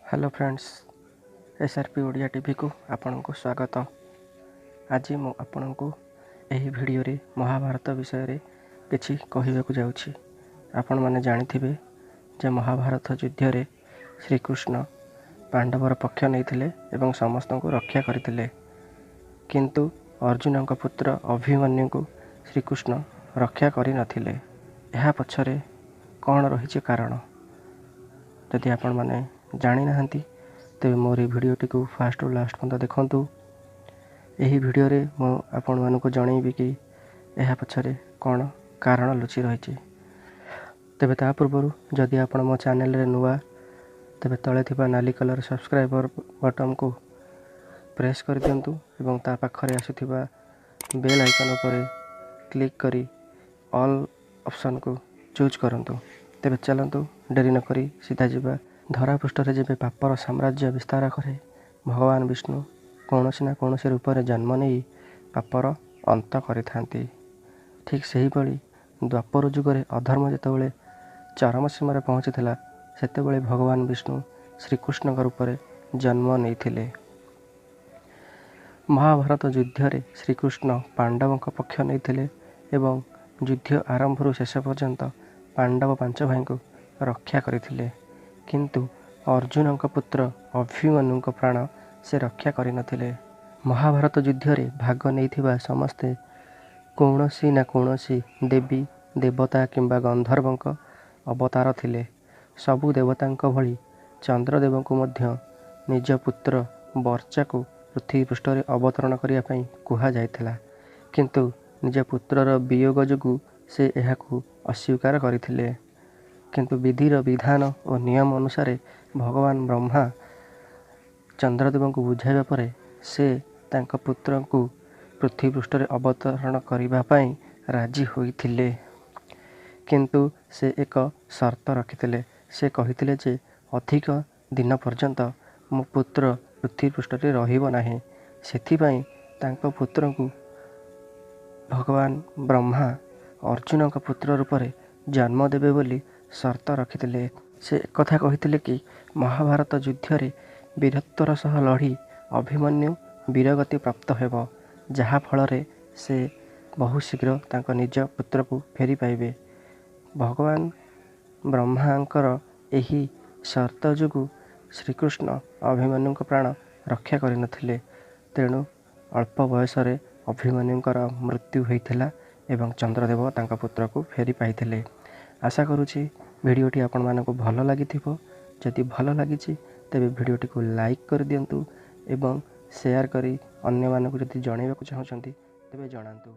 Hello friends, SRP Odia TV को आपन को स्वागत। आज मु आपन को एही वीडियो रे महाभारत विषय रे किछि कहिबा को जाउछि। आपन माने जानिथिबे जे महाभारत युद्ध रे श्री कृष्ण पांडवर पक्ष नैथिले एवं समस्त को रक्षा करथिले, किंतु अर्जुन का पुत्र अभिमन्यु को श्री कृष्ण रक्षा करि नथिले। एहा पछरे कौन रही कारण जदि आपण माने जानी नाहंती तेबे मोर भिडियोटी को फास्ट और लास्ट पर्यंत देखंतु। एही भिडियो रे मो आपण मानको जणैबी कि एहा पछरे कौन कारण लुचि रही। तेबे ता पूर्व जदि आपण मो चैनल रे नुआ तेबे तळे थिबा नाली कलर सब्सक्राइबर बटन को प्रेस कर दियंतु एवं ता पाखरे आसुथिबा बेल आइकन पर क्लिक करी ऑल ऑप्शन को चूज करंतु। तेबे चलंतु डेरी न करी सीधा जिबा धरा पृष्ठ रे जेबे पापर साम्राज्य विस्तार करे भगवान विष्णु कौनसी ना कौनसी रूप में जन्म नहीं पापर अंत करिथांती। ठीक सही भली द्वापर जुगरे अधर्म जेतेबेले चरम सीमार पहुँचीला सेतेबेले भगवान विष्णु श्रीकृष्ण रूप में जन्म नहीं। महाभारत युद्ध रे श्रीकृष्ण पांडवों पक्ष नहीं एवं युद्ध आरंभ शेष पर्यंत पांडव पांच भाई को रक्षा करथिले, किंतु अर्जुन का पुत्र अभिमन्यु प्राण से रक्षा करि नथिले। महाभारत युद्ध रे भाग नहीं समस्ते कौनसी ना कौनसी देवी देवता किंबा गंधर्वों अवतार थिले। सबु देवतांक भली चंद्रदेव को मध्य निज पुत्र वर्चा को पृथ्वी पृष्ठ रे अवतरण करिया पई कुहा जायथिला, किंतु निज पुत्रर वियोग जोगु से एहाकू अस्वीकार करथिले। किंतु विधिर विधान और नियम अनुसार भगवान ब्रह्मा चंद्रदेव को बुझाइबा परे से तांक पुत्र को पृथ्वी पृष्ठ रे अवतरण करिबा पई राजी होइथिले, किंतु से एक शर्त रखिथिले। से कहिथिले जे अधिक दिन पर्यंत मो पुत्र पृथ्वी पृष्ठ रे रहिबो नाही। सेथिपई तांक पुत्र को भगवान ब्रह्मा अर्जुन का पुत्र रूप में जन्म देवे बोली शर्त रखिथिले। से कथा कहिथिले कि महाभारत युद्ध रे वीरत्वर सह लड़ी अभिमन्यु वीरगति प्राप्त हेब, जहा फल रे से बहु शीघ्र तांको निज पुत्र को फेरी पाइबे। भगवान ब्रह्मांकर एही शर्त जोगु श्रीकृष्ण अभिमन्यु प्राण रक्षा करिनथिले, तेणु अल्प बयस रे अभिमन्युंकर मृत्यु होइथिला एवं चंद्रदेव तांका पुत्र को फेरी पाइथिले। आशा करुछि वीडियोटी आपण मानकु भल लागिथिबो। जदि भल लागिछि तेबे वीडियोटी को लाइक कर दियंतु एवं शेयर करी अन्य मानकु जदि जणैबाकु चाहुचंती तेबे जणांतु।